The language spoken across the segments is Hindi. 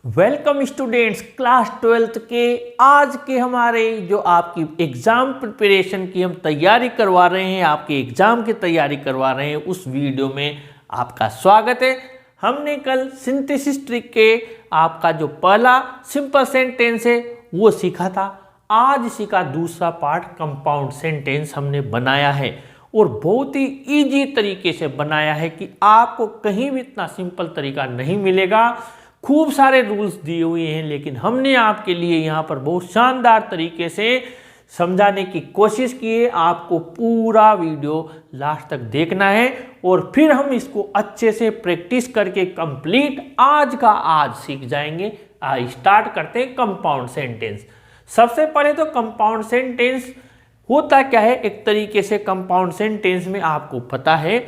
वेलकम स्टूडेंट्स क्लास 12th के आज के हमारे जो आपकी एग्ज़ाम प्रिपरेशन की हम तैयारी करवा रहे हैं, आपके एग्ज़ाम की तैयारी करवा रहे हैं, उस वीडियो में आपका स्वागत है। हमने कल सिंथेसिस ट्रिक के आपका जो पहला सिंपल सेंटेंस है वो सीखा था। आज सीखा दूसरा पार्ट कंपाउंड सेंटेंस हमने बनाया है और बहुत ही इजी तरीके से बनाया है कि आपको कहीं भी इतना सिंपल तरीका नहीं मिलेगा। खूब सारे रूल्स दिए हुए हैं, लेकिन हमने आपके लिए यहाँ पर बहुत शानदार तरीके से समझाने की कोशिश की है। आपको पूरा वीडियो लास्ट तक देखना है और फिर हम इसको अच्छे से प्रैक्टिस करके कंप्लीट आज का आज सीख जाएंगे। स्टार्ट करते हैं कंपाउंड सेंटेंस। सबसे पहले तो कंपाउंड सेंटेंस होता क्या है, एक तरीके से कंपाउंड सेंटेंस में आपको पता है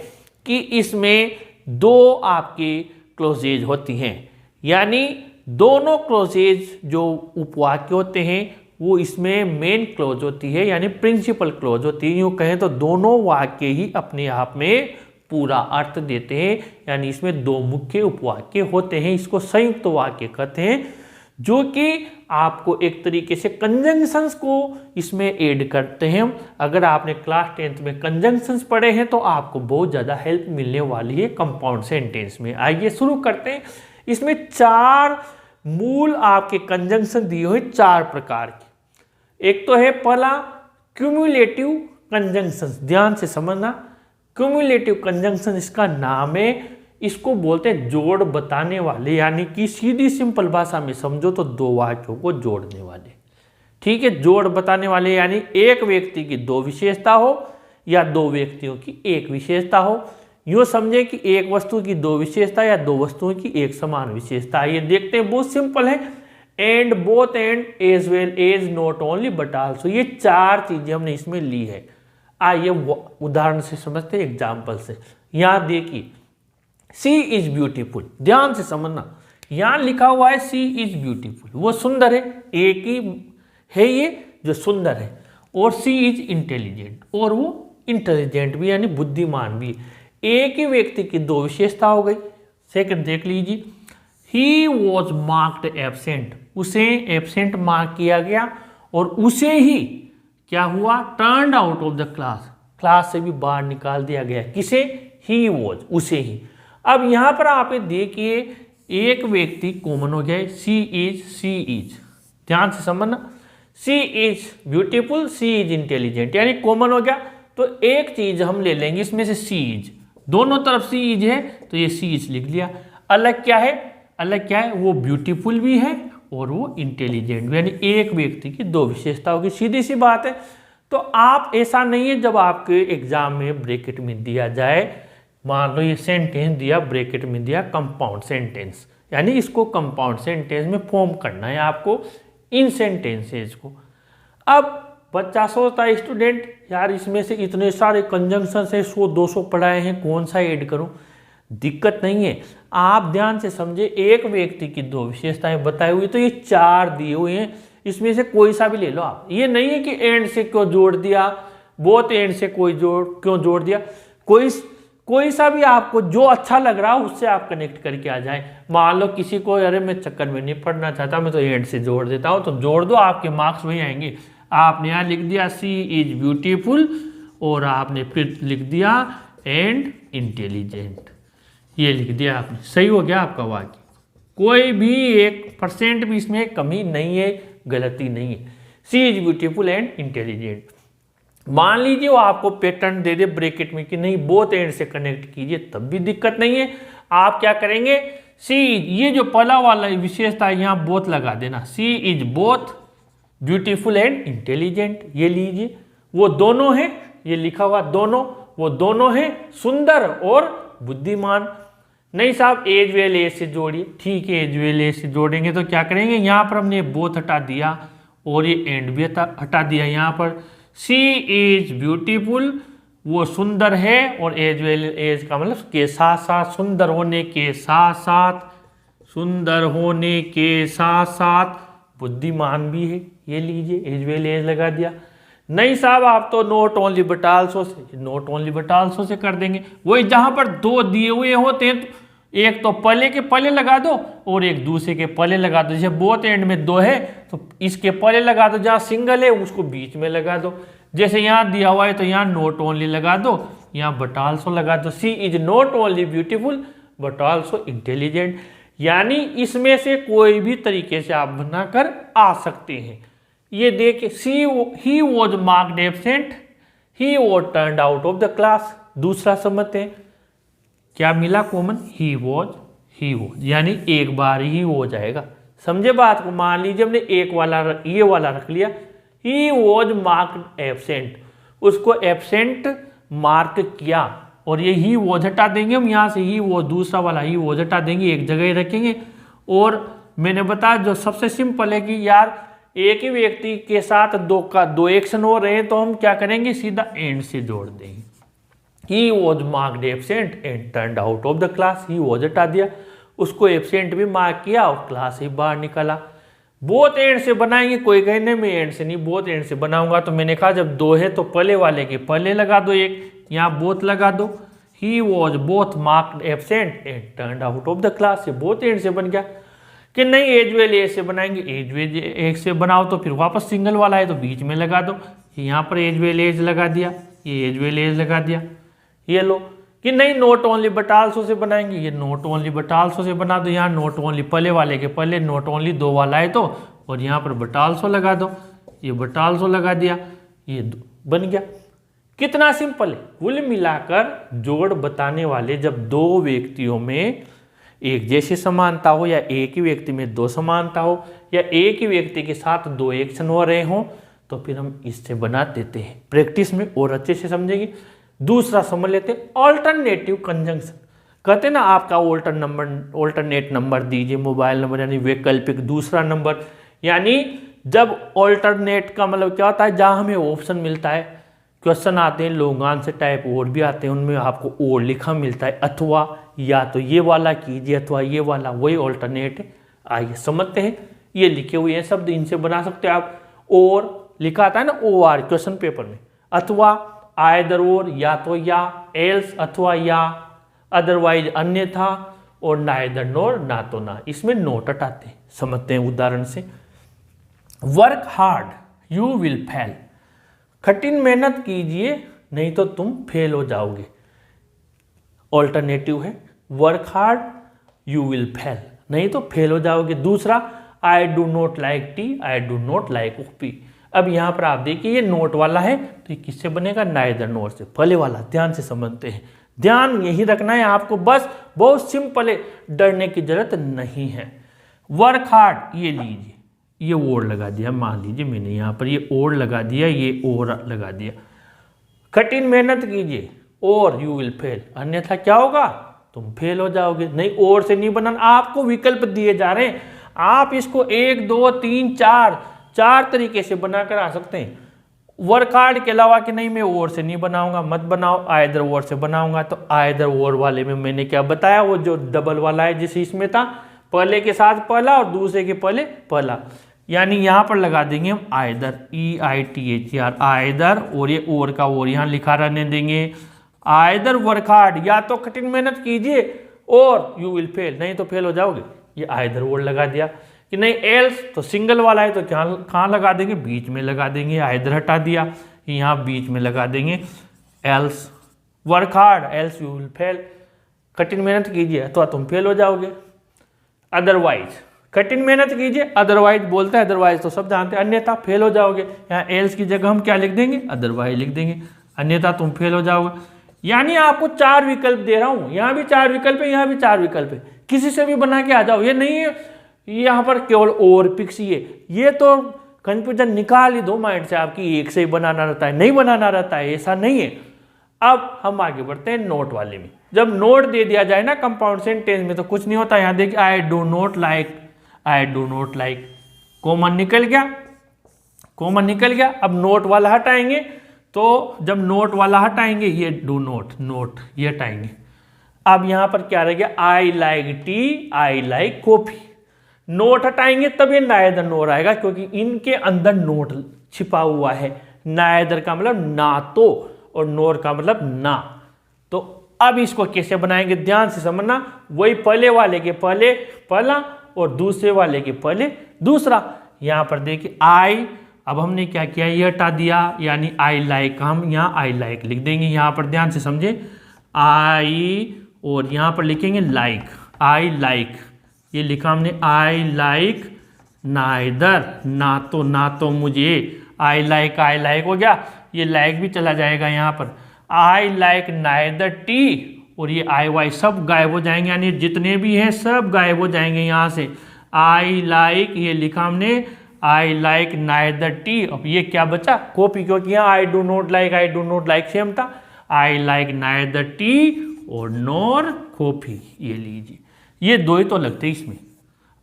कि इसमें दो आपकी क्लोजेज होती हैं, यानी दोनों क्लोजेज जो उपवाक्य होते हैं वो इसमें मेन क्लोज होती है, यानी प्रिंसिपल क्लोज होती है। यूँ कहें तो दोनों वाक्य ही अपने आप में पूरा अर्थ देते हैं, यानी इसमें दो मुख्य उपवाक्य होते हैं। इसको संयुक्त वाक्य कहते हैं, जो कि आपको एक तरीके से कंजंक्शंस को इसमें ऐड करते हैं। अगर आपने क्लास 10th में कंजंक्शंस पढ़े हैं तो आपको बहुत ज़्यादा हेल्प मिलने वाली है कंपाउंड सेंटेंस में। आइए शुरू करते हैं। इसमें चार मूल आपके कंजंक्शन दिए हुए, चार प्रकार के। एक तो है पहला क्यूमुलेटिव कंजंक्शन, ध्यान से समझना। क्यूमुलेटिव कंजंक्शन इसका नाम है, इसको बोलते हैं जोड़ बताने वाले, यानी कि सीधी सिंपल भाषा में समझो तो दो वाक्यों को जोड़ने वाले। ठीक है, जोड़ बताने वाले यानी एक व्यक्ति की दो विशेषता हो या दो व्यक्तियों की एक विशेषता हो। यूँ समझे कि एक वस्तु की दो विशेषता या दो वस्तुओं की एक समान विशेषता। ये देखते हैं, बहुत सिंपल है। And, both and, as well as, not only but also, ये चार चीजें हमने इसमें ली है। आइए उदाहरण से समझते हैं, एग्जाम्पल से। यहाँ देखिए, सी इज ब्यूटीफुल, ध्यान से समझना। यहाँ लिखा हुआ है सी इज ब्यूटीफुल, वो सुंदर है, एक ही है ये जो सुंदर है। और सी इज इंटेलिजेंट, और वो इंटेलिजेंट भी यानी बुद्धिमान भी। एक ही व्यक्ति की दो विशेषता हो गई। सेकंड देख लीजिए, ही वॉज मार्क्ड एब्सेंट, उसे एब्सेंट मार्क किया गया और उसे ही क्या हुआ, turned out of the class, class से भी बाहर निकाल दिया गया। किसे? ही वॉज, उसे ही। अब यहाँ पर आप देखिए, एक व्यक्ति कॉमन हो गया, सी इज, ध्यान से समझना। She is beautiful, she is intelligent, यानी कॉमन हो गया। तो एक चीज हम ले लेंगे इसमें से, सी इज, दोनों तरफ सी इज है तो ये सी इज लिख लिया। अलग क्या है, अलग क्या है, वो ब्यूटीफुल भी है और वो इंटेलिजेंट भी, यानी एक व्यक्ति की दो विशेषता होगी। सीधी सी बात है। तो आप ऐसा नहीं है जब आपके एग्जाम में ब्रैकेट में दिया जाए, मान लो ये सेंटेंस दिया, ब्रैकेट में दिया कंपाउंड सेंटेंस, यानी इसको कंपाउंड सेंटेंस में फॉर्म करना है आपको इन सेंटेंसेज को। अब बच्चा सोचता है, स्टूडेंट यार इसमें से इतने सारे कंजंक्शन है, 100-200 पढ़ाए हैं, कौन सा ऐड करूं? दिक्कत नहीं है, आप ध्यान से समझे। एक व्यक्ति की दो विशेषताएं बताई हुई, तो ये चार दिए हुए हैं, इसमें से कोई सा भी ले लो आप। ये नहीं है कि एंड से क्यों जोड़ दिया, बोथ एंड से क्यों जोड़ दिया। कोई सा भी आपको जो अच्छा लग रहा हो उससे आप कनेक्ट करके आ जाए। मान लो किसी को, अरे मैं चक्कर में नहीं पढ़ना चाहता, मैं तो एंड से जोड़ देता हूँ, तो जोड़ दो, आपके मार्क्स वही आएंगे। आपने यहाँ लिख दिया सी इज ब्यूटीफुल और आपने फिर लिख दिया एंड इंटेलिजेंट, ये लिख दिया आपने, सही हो गया आपका वाक्य। कोई भी 1% भी इसमें कमी नहीं है, गलती नहीं है। सी इज ब्यूटीफुल एंड इंटेलिजेंट। मान लीजिए वो आपको पैटर्न दे दे ब्रैकेट में कि नहीं बोथ एंड से कनेक्ट कीजिए, तब भी दिक्कत नहीं है। आप क्या करेंगे, सी इज, ये जो पहला वाला विशेषता है यहाँ बोथ लगा देना, she is both beautiful and intelligent, ये लीजिए। वो दोनों हैं, ये लिखा हुआ दोनों, वो दोनों हैं सुंदर और बुद्धिमान। नहीं साहब एज वेल एज से जोड़िए, ठीक है, एज वेल एज से जोड़ेंगे तो क्या करेंगे, यहाँ पर हमने बोथ हटा दिया और ये एंड भी हटा दिया। यहाँ पर सी इज ब्यूटीफुल, वो सुंदर है, और एज वेल एज का मतलब के साथ साथ, सुंदर होने के साथ साथ, सुंदर होने के साथ साथ बुद्धिमान भी है, ये लीजिए एज वेल एज लगा दिया। नहीं साहब आप तो not only but also say, not only but also say कर देंगे। वही जहां पर दो दिए हुए होते हैं तो एक तो पहले के पहले लगा दो और एक दूसरे के पहले लगा दो। जैसे बोथ एंड में 2 है तो इसके पहले लगा दो, जहाँ सिंगल है उसको बीच में लगा दो। जैसे यहाँ दिया हुआ है तो यहाँ नॉट ओनली लगा दो, यहाँ बट आल्सो लगा दो। She is not only beautiful but also intelligent. यानी इसमें से कोई भी तरीके से आप बनाकर आ सकते हैं। ये देखिए, he was marked absent, he was turned out of the class. दूसरा समझते हैं क्या मिला कॉमन, ही वॉज, यानी एक बार ही हो जाएगा। समझे बात को। मान लीजिए हमने एक वाला ये वाला रख लिया, ही वॉज मार्क्ड एब्सेंट, उसको एब्सेंट मार्क किया और ये ही वॉज हटा देंगे हम यहाँ से, ही वॉज दूसरा वाला ही वॉज हटा देंगे, एक जगह ही रखेंगे। और मैंने बताया जो सबसे सिंपल है कि यार एक ही व्यक्ति के साथ दो एक्शन हो रहे हैं तो हम क्या करेंगे, सीधा एंड से जोड़ देंगे। He was marked absent and turned out of the class. He was हटा दिया, उसको एब्सेंट भी मार्क किया और क्लास से बाहर निकाला। बोथ एंड से बनाएंगे, कोई कहे नहीं मैं एंड से नहीं बोथ एंड से बनाऊंगा, तो मैंने कहा जब 2 है तो पहले वाले के पहले लगा दो, एक यहाँ बोथ लगा दो। He was both marked absent and turned out of the class, से बोथ एंड से बन गया। कि नहीं एज वेल एज से बनाएंगे, एज वेल एज से बनाओ तो फिर वापस सिंगल वाला है तो बीच में लगा दो। यहाँ पर एज वेल एज लगा दिया, ये एज वेल एज लगा दिया। ये लो कि नहीं note only but also say बनाएंगे, ये note only but also say बना दो। यहाँ नोट ओनली पहले वाले के पहले, नोट ओनली 2 वाला है तो, और यहाँ पर बट आल्सो लगा दो, ये बट आल्सो लगा दिया, ये बन गया। कितना सिंपल है। कुल मिलाकर जोड़ बताने वाले जब 2 व्यक्तियों में एक जैसी समानता हो, या एक ही व्यक्ति में 2 समानता हो, या एक ही व्यक्ति के साथ 2 एक्शन हो रहे हो, तो फिर हम इससे बना देते हैं। प्रैक्टिस में और अच्छे से समझेंगे। दूसरा समझ लेते हैं ऑल्टरनेटिव कंजंक्शन। कहते हैं ना आपका ऑल्टरनेट नंबर दीजिए, मोबाइल नंबर यानी वैकल्पिक दूसरा नंबर। यानी जब ऑल्टरनेट का मतलब क्या होता है, जहाँ हमें ऑप्शन मिलता है, क्वेश्चन आते हैं लॉन्ग आंसर टाइप और भी आते हैं, उनमें आपको और लिखा मिलता है, अथवा या तो ये वाला कीजिए अथवा ये वाला, वही ऑल्टरनेट है। आइए समझते हैं। ये लिखे हुए हैं शब्द, इनसे बना सकते हैं आप। और लिखा आता है ना OR क्वेश्चन पेपर में, अथवा आइदर और, या तो या, एल्स अथवा या, अदरवाइज अन्यथा, और नाइदर नोर ना तो ना। इसमें नोट हटाते हैं। समझते हैं उदाहरण से। Work hard you will fail, कठिन मेहनत कीजिए नहीं तो तुम फेल हो जाओगे। ऑल्टरनेटिव है work hard you will fail, नहीं तो फेल हो जाओगे। दूसरा I do not like T, I do not like coffee. अब यहाँ पर आप देखिए ये नोट वाला है तो ये किससे बनेगा, नाइदर नोर से, पहले वाला। ध्यान से समझते हैं, ध्यान यही रखना है आपको, बस बहुत सिंपल है, डरने की जरूरत नहीं है। वर्क हार्ड ये लीजिए, ये और लगा दिया, मान लीजिए मैंने यहाँ पर ये और लगा दिया, ये और लगा दिया। कठिन मेहनत कीजिए और यू विल फेल, अन्यथा क्या होगा, तुम फेल हो जाओगे। नहीं और से नहीं बनाना, आपको विकल्प दिए जा रहे हैं, आप इसको 1 2 3 4 तरीके से बनाकर आ सकते हैं। वर्क हार्ड के अलावा कि नहीं मैं और से नहीं बनाऊंगा, मत बनाओ, आइदर और से बनाऊंगा। तो आइदर और वाले में मैंने क्या बताया, वो जो डबल वाला है जिसे इसमें था, पहले के साथ पहला और दूसरे के पहले पहला, यानी यहाँ पर लगा देंगे हम आइदर, EITHER आइदर, और ये और का और यहाँ लिखा रहने देंगे। आइदर वर्क हार्ड, या तो कठिन मेहनत कीजिए, और यू विल फेल, नहीं तो फेल हो जाओगे। ये आइदर वर्ड लगा दिया। कि नहीं एल्स, तो सिंगल वाला है तो कहाँ लगा देंगे, बीच में लगा देंगे। आइदर हटा दिया, यहाँ बीच में लगा देंगे else. Work hard else you will fail, कठिन मेहनत कीजिए तो तुम फेल हो जाओगे। अदरवाइज, कठिन मेहनत कीजिए, अदरवाइज बोलते हैं, अदरवाइज तो सब जानते हैं, अन्यथा फेल हो जाओगे। यहाँ एल्स की जगह हम क्या लिख देंगे, अदरवाइज लिख देंगे, अन्यथा तुम फेल हो जाओगे। यानी आपको 4 विकल्प दे रहा हूँ, यहाँ भी 4 विकल्प है, यहाँ भी 4 विकल्प है, किसी से भी बना के आ जाओ। ये नहीं है यहाँ पर केवल और पिक्स, ये तो कंफ्यूजन निकाल ही दो माइंड से आपकी, एक से ही बनाना रहता है, नहीं बनाना रहता है, ऐसा नहीं है। अब हम आगे बढ़ते हैं नोट वाले में। जब नोट दे दिया जाए ना कंपाउंड सेंटेंस में तो कुछ नहीं होता। यहाँ देखिए I do not like, I do not like, common निकल गया, कॉमन निकल गया। अब नोट वाला हटाएंगे, तो जब नोट वाला हटाएंगे ये डू नॉट, नोट ये हटाएंगे। अब यहाँ पर क्या रह गया, I like T, I like coffee. Note हटाएंगे तब ये नाइदर नोर आएगा, क्योंकि इनके अंदर नोट छिपा हुआ है। नाइदर का मतलब ना तो, और नोर का मतलब ना। तो अब इसको कैसे बनाएंगे ध्यान से समझना, वही पहले वाले के पहले पहला और दूसरे वाले के पहले दूसरा। यहाँ पर देखिए आई, अब हमने क्या किया, ये हटा दिया, यानी आई लाइक, हम यहाँ आई लाइक लिख देंगे। यहाँ पर ध्यान से समझे, आई और यहाँ पर लिखेंगे लाइक, आई लाइक, ये लिखा हमने आई लाइक नाइदर, ना तो मुझे, आई लाइक हो गया, ये लाइक भी चला जाएगा यहाँ पर, आई लाइक नाइदर टी, और ये आई वाई सब गायब हो जाएंगे, यानी जितने भी हैं सब गायब हो जाएंगे यहाँ से। आई लाइक, ये लिखा हमने आई लाइक नाइदर टी, अब ये क्या बचा, कॉपी, क्योंकि यहाँ I do not like same था, आई लाइक नाइदर टी और नॉर कॉफी, ये लीजिए, ये दो ही तो लगते इसमें,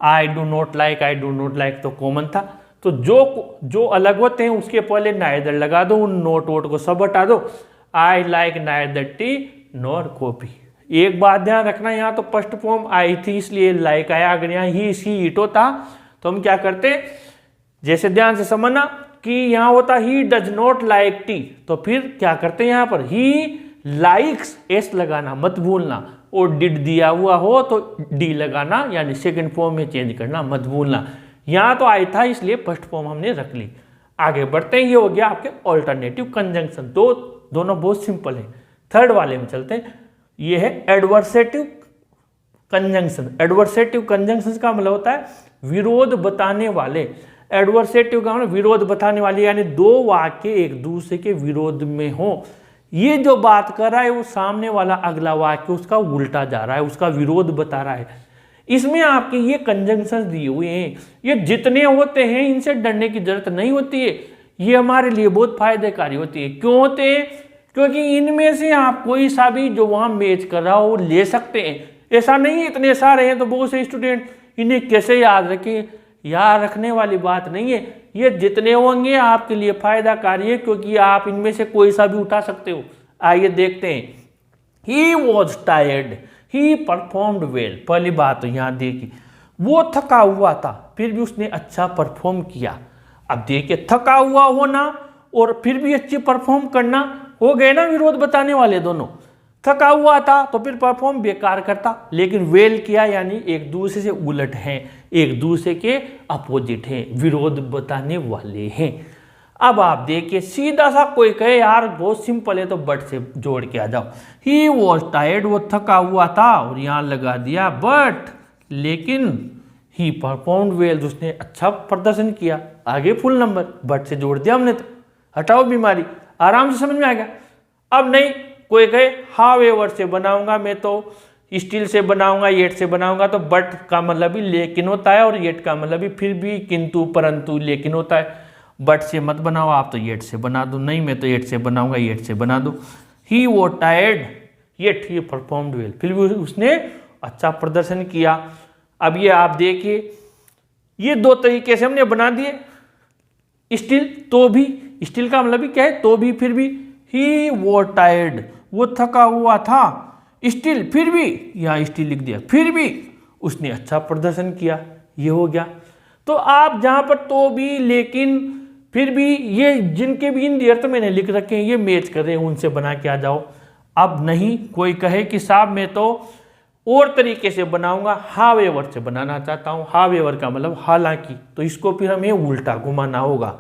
आई डू नॉट लाइक तो कॉमन था, तो जो अलग होते हैं उसके पहले नाइदर लगा दो, उन नोट वोट को सब हटा दो, I like neither T nor coffee. एक बात ध्यान रखना, यहाँ तो फर्स्ट फॉर्म आई थी इसलिए लाइक आया, अगर यहाँ ही सी इटो था तो हम क्या करते, जैसे ध्यान से समझना कि यहाँ होता he does not like T, तो फिर क्या करते हैं यहाँ पर ही लाइक्स एस लगाना मत भूलना, और डिड दिया हुआ हो तो डी लगाना, यानी सेकंड फॉर्म में चेंज करना मत भूलना। यहाँ तो आई था इसलिए फर्स्ट फॉर्म हमने रख ली। आगे बढ़ते हैं, ये हो गया आपके ऑल्टरनेटिव कंजंक्शन, दोनों बहुत सिंपल है। थर्ड वाले में चलते हैं, ये है एडवर्सेटिव कंजंक्शन। एडवर्सेटिव कंजंक्शन का मतलब होता है विरोध बताने वाले। एडवर्सेटिव का मतलब विरोध बताने वाले, यानी दो वाक्य एक दूसरे के विरोध में हो। ये जो बात कर रहा है वो सामने वाला अगला वाक्य उसका उल्टा जा रहा है, उसका विरोध बता रहा है। इसमें आपके ये कंजंक्शन दिए हुए हैं, ये जितने होते हैं इनसे डरने की जरूरत नहीं होती है, ये हमारे लिए बहुत फायदेकारी होती है। क्यों होते हैं, क्योंकि इनमें से आप कोई सा भी जो वहाँ मैच कर रहा हो वो ले सकते हैं। ऐसा नहीं है इतने सारे हैं तो बहुत से स्टूडेंट इन्हें कैसे याद रखें, याद रखने वाली बात नहीं है, ये जितने होंगे आपके लिए फायदाकारी है, क्योंकि आप इनमें से कोई सा भी उठा सकते हो। आइए देखते हैं, ही was tired, he performed well. पहली बात तो यहाँ देखिए, वो थका हुआ था फिर भी उसने अच्छा परफॉर्म किया। अब देखिए, थका हुआ होना और फिर भी अच्छी परफॉर्म करना, हो गए ना विरोध बताने वाले दोनों। थका हुआ था तो फिर परफॉर्म बेकार करता, लेकिन वेल किया, यानी एक दूसरे से उलट हैं, एक दूसरे के अपोजिट हैं, विरोध बताने वाले हैं। अब आप देखिए, सीधा सा कोई कहे यार बहुत सिंपल है तो बट से जोड़ के आ जाओ। ही वॉज टायर्ड, वो थका हुआ था, और यहाँ लगा दिया बट, लेकिन ही परफॉर्म्ड वेल, उसने अच्छा प्रदर्शन किया। आगे फुल नंबर, बट से जोड़ दिया हमने, तो हटाओ बीमारी, आराम से समझ में आ गया। अब नहीं कोई कहे हावेवर से बनाऊंगा मैं, तो स्टिल से बनाऊंगा, येट से बनाऊंगा, तो बट का मतलब भी लेकिन होता है और येट का मतलब भी फिर भी किंतु परंतु लेकिन होता है। बट से मत बनाओ आप, तो येट से बना दो। नहीं मैं तो येट से बनाऊंगा, येट से बना दो। ही was tired yet he performed well, फिर भी उसने अच्छा प्रदर्शन किया। अब ये आप देखिए, ये दो तरीके से हमने बना दिए। स्टिल, तो भी, स्टिल का मतलब भी क्या है, तो भी फिर भी। ही वॉज टायर्ड, वो थका हुआ था, स्टिल फिर भी, यहाँ स्टिल लिख दिया, फिर भी उसने अच्छा प्रदर्शन किया, ये हो गया। तो आप जहाँ पर तो भी, लेकिन, फिर भी, ये जिनके भी हिंदी अर्थ मैंने लिख रखे हैं ये मैच कर रहे हैं, उनसे बना के आ जाओ। अब नहीं कोई कहे कि साहब मैं तो और तरीके से बनाऊंगा, हावेवर से बनाना चाहता हूँ। हावेवर का मतलब हालांकि, तो इसको फिर हमें उल्टा घुमाना होगा।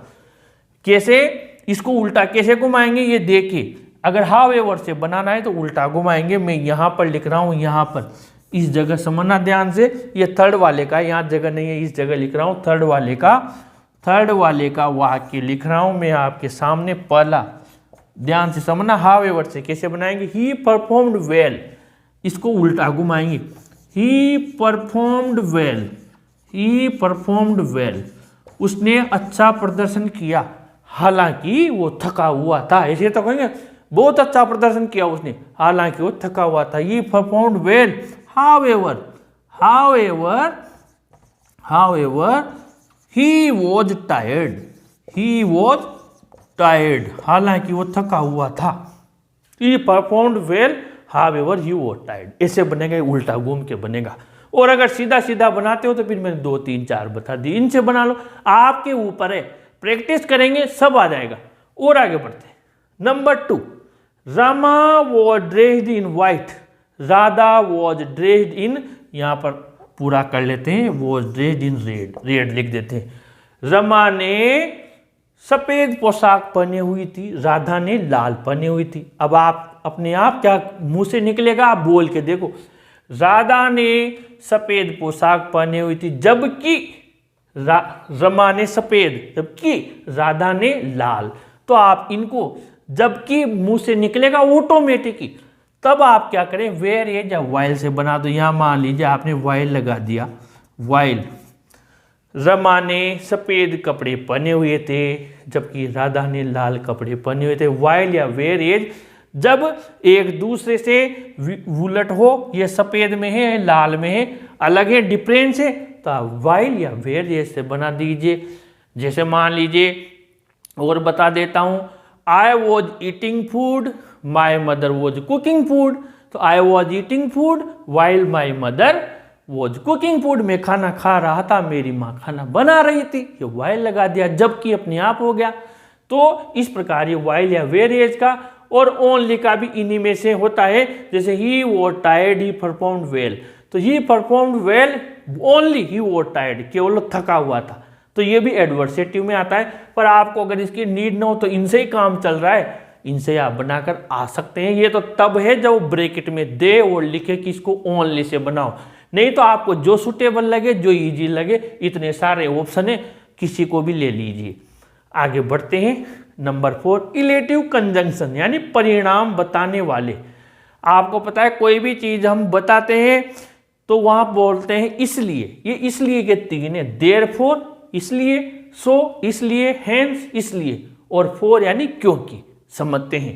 कैसे, इसको उल्टा कैसे घुमाएंगे ये देखिए। अगर हावेवर से बनाना है तो उल्टा घुमाएंगे। मैं यहाँ पर लिख रहा हूँ, यहाँ पर इस जगह समझना ध्यान से, ये थर्ड वाले का, यहाँ जगह नहीं है, इस जगह लिख रहा हूँ थर्ड वाले का वाक्य लिख रहा हूँ मैं आपके सामने। पहला ध्यान से समझना, हावेवर से कैसे बनाएंगे, ही परफॉर्म्ड वेल, इसको उल्टा घुमाएंगे, ही परफॉर्म्ड वेल, उसने अच्छा प्रदर्शन किया, हालांकि वो थका हुआ था। ऐसे तो कहेंगे बहुत अच्छा प्रदर्शन किया उसने, हालांकि वो थका हुआ था। ही performed well, however he was tired, हालांकि वो थका हुआ था। he performed well, however he was tired, ऐसे बनेगा, उल्टा घूम के बनेगा। और अगर सीधा सीधा बनाते हो तो फिर मैंने 2 3 4 बता दी, इनसे बना लो, आपके ऊपर है, प्रैक्टिस करेंगे सब आ जाएगा। और आगे बढ़ते हैं, number 2, Rama was dressed in white, Radha was dressed in, यहां पर पूरा कर लेते हैं, was dressed in red, red लिख देते हैं। रमा ने सफेद पोशाक पहनी हुई थी, राधा ने लाल पहनी हुई थी। अब आप अपने आप क्या मुंह से निकलेगा, आप बोल के देखो। राधा ने सफेद पोशाक पहनी हुई थी, जबकि रमा ने सफेद, जबकि राधा ने लाल। तो आप इनको जबकि मुंह से निकलेगा ऑटोमेटिक ही, तब आप क्या करें, वेयर एज या वाइल से बना दो। यहां मान लीजिए आपने वाइल लगा दिया, वाइल रमा ने सफेद कपड़े पहने हुए थे, जबकि राधा ने लाल कपड़े पहने हुए थे। वाइल या वेयर एज जब एक दूसरे से उलट हो, ये सफेद में है, लाल में है, अलग है, डिफरेंस है, तो आप वाइल या वेयर एज से बना दीजिए। जैसे मान लीजिए और बता देता हूं, I was eating food, my mother was cooking food. तो I was eating food while my mother was cooking food, मैं खाना खा रहा था, मेरी माँ खाना बना रही थी, ये वाइल लगा दिया, जबकि अपने आप हो गया। तो इस प्रकार ये वाइल या वेयर एज का और ओनली का भी इन्हीं में से होता है। जैसे he was tired, he performed well, तो he performed well, only he was tired, केवल थका हुआ था, तो ये भी एडवर्सेटिव में आता है। पर आपको अगर इसकी नीड ना हो तो इनसे ही काम चल रहा है, इनसे आप बनाकर आ सकते हैं। ये तो तब है जब ब्रैकेट में दे और लिखे कि इसको ओनली से बनाओ, नहीं तो आपको जो सुटेबल लगे, जो इजी लगे, इतने सारे ऑप्शन है, किसी को भी ले लीजिए। आगे बढ़ते हैं। नंबर 4, इलेटिव कंजंक्शन, यानी परिणाम बताने वाले। आपको पता है कोई भी चीज हम बताते हैं तो वहां बोलते हैं इसलिए, ये इसलिए के 3 है, देयरफॉर इसलिए, सो इसलिए, हेंस इसलिए, और फॉर यानी क्योंकि। समझते हैं।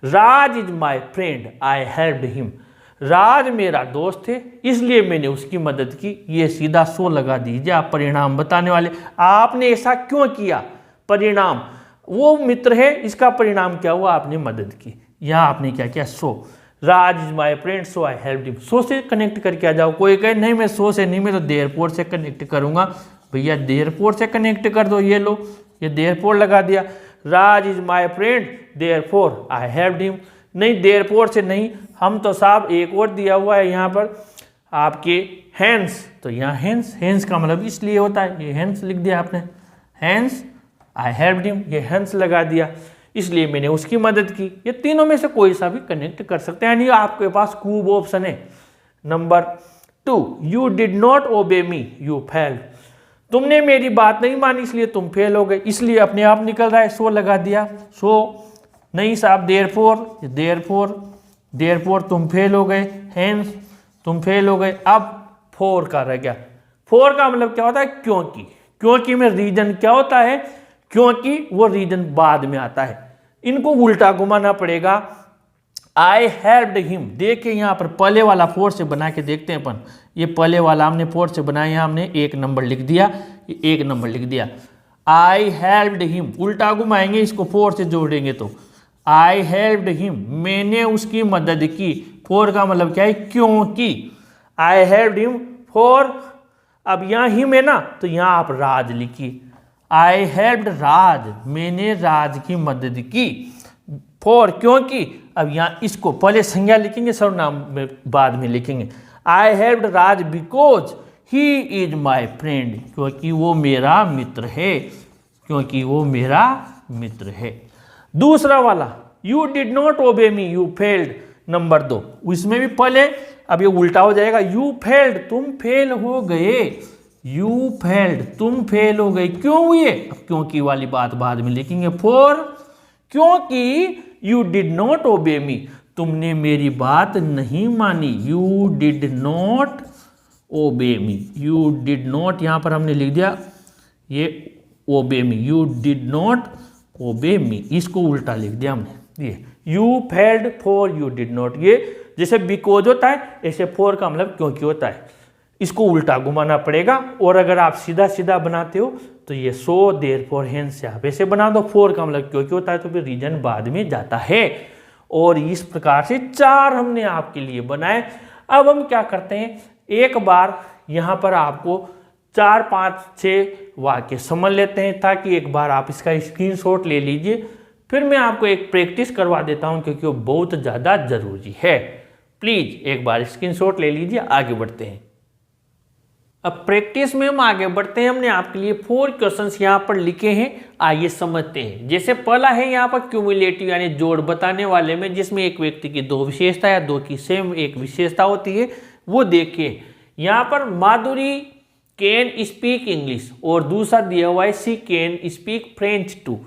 Raj is my friend, I helped him, Raj मेरा दोस्त है इसलिए मैंने उसकी मदद की। ये सीधा सो लगा दीजिए आप, परिणाम बताने वाले। आपने ऐसा क्यों किया, परिणाम, वो मित्र है, इसका परिणाम क्या हुआ, आपने मदद की। यहां आपने क्या किया, so Raj is my friend so I helped him. So से कनेक्ट करके आ जाओ। कोई कहे नहीं मैं सो से नहीं, मैं तो देयरफॉर से कनेक्ट करूंगा, भैया देयरफॉर से कनेक्ट कर दो। ये लो, ये देयरफॉर लगा दिया। Raj is my friend therefore I helped him, नहीं देयरफॉर से नहीं, हम तो साहब एक और दिया हुआ है यहाँ पर आपके हेंस, तो यहाँ हेंस, हेंस का मतलब इसलिए होता है, ये हेंस लिख दिया आपने, हेंस आई हेल्प्ड हिम, ये हेंस लगा दिया, इसलिए मैंने उसकी मदद की। ये तीनों में से कोई सा भी कनेक्ट कर सकते हैं, यानी आपके पास खूब ऑप्शन है। Number 2, you did not obey me, you failed, तुमने मेरी बात नहीं मानी इसलिए तुम फेल हो गए, इसलिए अपने आप निकल रहा है, सो लगा दिया। सो नहीं साहब, देयरफॉर, देयरफॉर, देयरफॉर तुम फेल हो गए, हेंस तुम फेल हो गए। अब फॉर का रह गया। फॉर का मतलब क्या होता है, क्योंकि। क्योंकि में रीजन क्या होता है, क्योंकि वो रीजन बाद में आता है। इनको उल्टा घुमाना पड़ेगा। आई हेल्प्ड हिम, देखिए यहाँ पर पहले वाला 4 से बना के देखते हैं अपन। ये पहले वाला हमने 4 से बनाया, यहाँ हमने 1 नंबर लिख दिया, 1 नंबर लिख दिया। आई हेल्प्ड हिम, उल्टा घुमाएंगे इसको, 4 से जोड़ेंगे तो आई हेल्प्ड हिम, मैंने उसकी मदद की। 4 का मतलब क्या है, क्योंकि। आई हेल्प्ड हिम फॉर, अब यहाँ हिम है ना, तो यहाँ आप राज लिखिए। आई हेल्प्ड राज, मैंने राज की मदद की। फॉर क्योंकि, अब यहाँ इसको पहले संज्ञा लिखेंगे, सर्वनाम बाद में लिखेंगे। आई helped Raj because he is my friend, क्योंकि वो मेरा मित्र है, क्योंकि वो मेरा मित्र है। दूसरा वाला, you did not obey me, you failed. Number 2, इसमें भी पहले, अब ये उल्टा हो जाएगा, यू फेल्ड, तुम फेल हो गए, यू फेल्ड, तुम फेल हो गए, क्यों हुए, क्योंकि वाली बात बाद में लिखेंगे। फॉर क्योंकि यू डिड नॉट ओबे मी, तुमने मेरी बात नहीं मानी, you did not obey me, you did not, यहां पर हमने लिख दिया ये ओबे मी, यू डिड नॉट ओबे मी, इसको उल्टा लिख दिया हमने। ये you failed for you did not, ये जैसे बिकॉज होता है ऐसे फॉर का मतलब क्योंकि होता है, इसको उल्टा घुमाना पड़ेगा। और अगर आप सीधा सीधा बनाते हो तो ये सो देयरफॉर हेंस आप ऐसे बना दो, फॉर का मतलब क्योंकि होता है, तो फिर रीजन बाद में जाता है। और इस प्रकार से 4 हमने आपके लिए बनाए। अब हम क्या करते हैं, एक बार यहाँ पर आपको 4, 5, 6 वाक्य समझ लेते हैं, ताकि एक बार आप इसका स्क्रीनशॉट ले लीजिए, फिर मैं आपको एक प्रैक्टिस करवा देता हूं क्योंकि वो बहुत ज़्यादा ज़रूरी है। प्लीज़ एक बार स्क्रीनशॉट ले लीजिए, आगे बढ़ते हैं। अब प्रैक्टिस में हम आगे बढ़ते हैं। हमने आपके लिए 4 क्वेश्चंस यहाँ पर लिखे हैं, आइए समझते हैं। जैसे पहला है यहाँ पर क्यूमुलेटिव यानी जोड़ बताने वाले में, जिसमें एक व्यक्ति की 2 विशेषता या 2 की सेम एक विशेषता होती है। वो देखिए यहाँ पर माधुरी कैन स्पीक इंग्लिश और दूसरा दिया हुआ है सी कैन स्पीक फ्रेंच टू,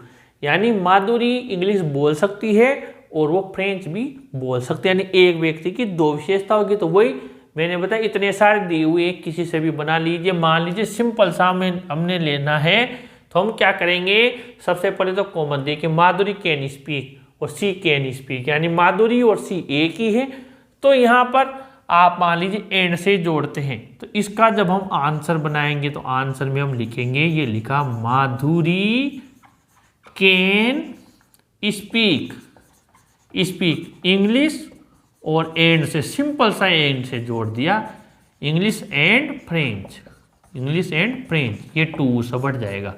यानी माधुरी इंग्लिश बोल सकती है और वो फ्रेंच भी बोल सकते हैं, यानी एक व्यक्ति की 2 विशेषता होगी। तो वही मैंने बताया, इतने सारे दिए हुए किसी से भी बना लीजिए। मान लीजिए सिंपल सा हमने लेना है, तो हम क्या करेंगे, सबसे पहले तो कॉमन देखिए माधुरी कैन स्पीक और सी कैन स्पीक, यानी माधुरी और सी एक ही है। तो यहाँ पर आप मान लीजिए एंड से जोड़ते हैं, तो इसका जब हम आंसर बनाएंगे तो आंसर में हम लिखेंगे, ये लिखा माधुरी कैन स्पीक इंग्लिश और एंड से सिंपल सा एंड से जोड़ दिया इंग्लिश एंड फ्रेंच, ये 2 से बढ़ जाएगा।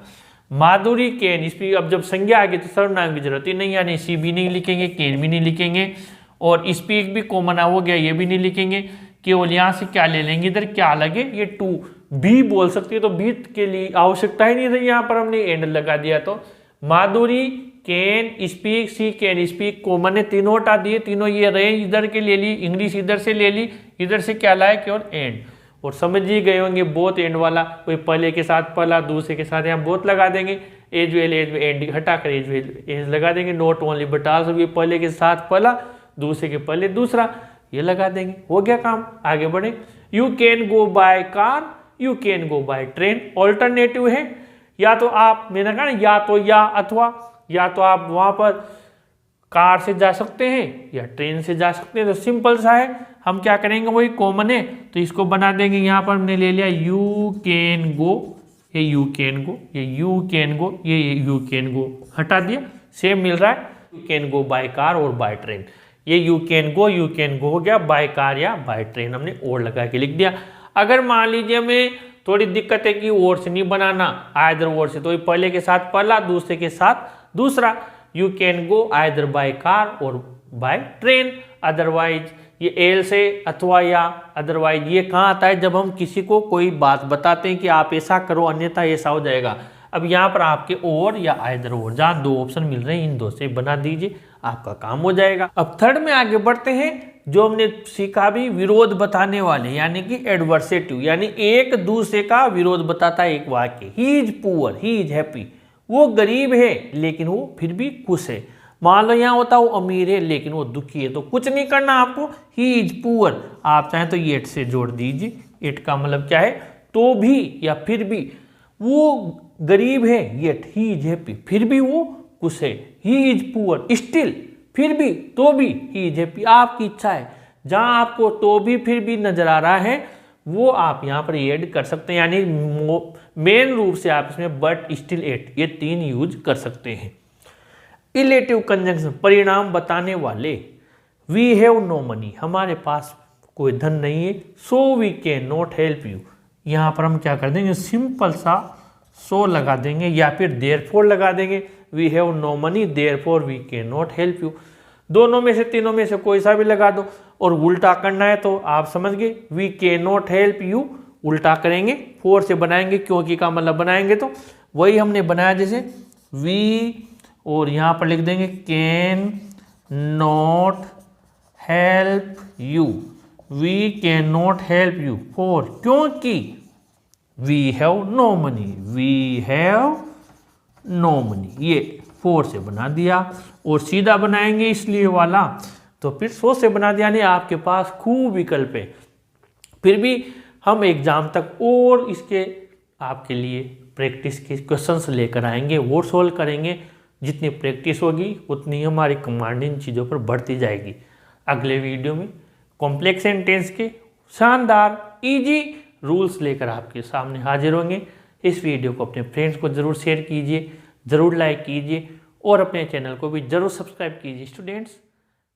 माधुरी कैन स्पीक, अब जब संज्ञा आ गई तो सर्वनाम की जरूरत ही नहीं, यानी सी भी नहीं लिखेंगे, कैन भी नहीं लिखेंगे और स्पीक भी कॉमन हो गया, ये भी नहीं लिखेंगे। केवल यहाँ से क्या ले लेंगे, इधर क्या लगे, ये 2 भी बोल सकती है, तो भी के लिए आवश्यकता ही नहीं थी, यहाँ पर हमने एंड लगा दिया। तो Madhuri can speak, she can speak, common ने तीनों हटा दिए, तीनों ये रहे, इधर के ले ली, इंग्लिश इधर से ले ली, इधर से क्या लाए, केवल एंड। और समझ ही गए होंगे बोथ एंड वाला, कोई पहले के साथ पहला, दूसरे के साथ यहाँ बोथ लगा देंगे, एज वेल एंड हटा कर एज वेल एज लगा देंगे, नॉट ओनली बट आल्सो, ये पहले के साथ पहला, दूसरे के पहले दूसरा, ये लगा देंगे, हो गया काम, आगे बढ़े। You can go by car, you can go by train, alternative है, या तो आप, मैंने कहा ना या तो या अथवा, या तो आप वहां पर कार से जा सकते हैं या ट्रेन से जा सकते हैं, तो सिंपल सा है। हम क्या करेंगे, वही कॉमन है तो इसको बना देंगे। यहाँ पर हमने ले लिया यू कैन गो, ये यू कैन गो, ये यू कैन गो, ये यू कैन गो हटा दिया, सेम मिल रहा है। You can go by car और बाय ट्रेन, ये यू कैन गो हो गया, बाय कार या बाय ट्रेन हमने और लगा के लिख दिया। अगर मान लीजिए हमें थोड़ी दिक्कत है कि और से नहीं बनाना, आइदर और से, तो पहले के साथ पहला, दूसरे के साथ दूसरा, you can go either by car और बाय ट्रेन, अदरवाइज ये एल से अथवा या अदरवाइज ये कहाँ आता है, जब हम किसी को कोई बात बताते हैं कि आप ऐसा करो अन्यथा ऐसा हो जाएगा। अब यहाँ पर आपके और या आइदर और, जहाँ 2 ऑप्शन मिल रहे हैं इन 2 से बना दीजिए, आपका काम हो जाएगा। अब थर्ड में आगे बढ़ते हैं, जो हमने सीखा भी विरोध बताने वाले, यानी कि एडवर्सेटिव, यानी एक दूसरे का विरोध बताता है एक वाक्य। He is poor, he is happy, वो गरीब है लेकिन वो फिर भी खुश है। मान लो यहाँ होता वो अमीर है लेकिन वो दुखी है, तो कुछ नहीं करना आपको, ही इज पुअर, आप चाहें तो येट से जोड़ दीजिए। येट का मतलब क्या है, तो भी या फिर भी, वो गरीब है येट ही इज हैप्पी, फिर भी वो खुश है। ही इज पुअर स्टिल, फिर भी, तो भी, ही इज हैप्पी, आपकी इच्छा है। जहां आपको तो भी फिर भी नजर आ रहा है वो आप यहां पर ऐड कर सकते हैं, यानी मेन रूप से आप इसमें बट, स्टिल, एट, ये 3 यूज कर सकते हैं। इलेटिव कंजंक्शन, परिणाम बताने वाले। वी हैव नो मनी, हमारे पास कोई धन नहीं है, so we can not help you, यहां पर हम क्या कर देंगे, सिंपल सा सो लगा देंगे या फिर देयरफॉर लगा देंगे। We have no money therefore we can not help you, दोनों में से, तीनों में से कोई सा भी लगा दो। और उल्टा करना है तो आप समझ गए, we can not help you उल्टा करेंगे, 4 से बनाएंगे, क्योंकि का मतलब बनाएंगे, तो वही हमने बनाया, जैसे वी और यहाँ पर लिख देंगे can not help you, we can not help you for, क्योंकि we have no money, we have no money, ये 4 से बना दिया। और सीधा बनाएंगे इसलिए वाला, तो फिर 100 से बना दिया, यानी आपके पास खूब विकल्प है। फिर भी हम एग्जाम तक और इसके आपके लिए प्रैक्टिस के क्वेश्चंस लेकर आएंगे, वो सोल्व करेंगे। जितनी प्रैक्टिस होगी उतनी हमारी कमांड इन चीज़ों पर बढ़ती जाएगी। अगले वीडियो में कॉम्प्लेक्स सेंटेंस के शानदार इजी रूल्स लेकर आपके सामने हाजिर होंगे। इस वीडियो को अपने फ्रेंड्स को ज़रूर शेयर कीजिए, ज़रूर लाइक कीजिए और अपने चैनल को भी ज़रूर सब्सक्राइब कीजिए। Students,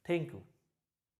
thank you.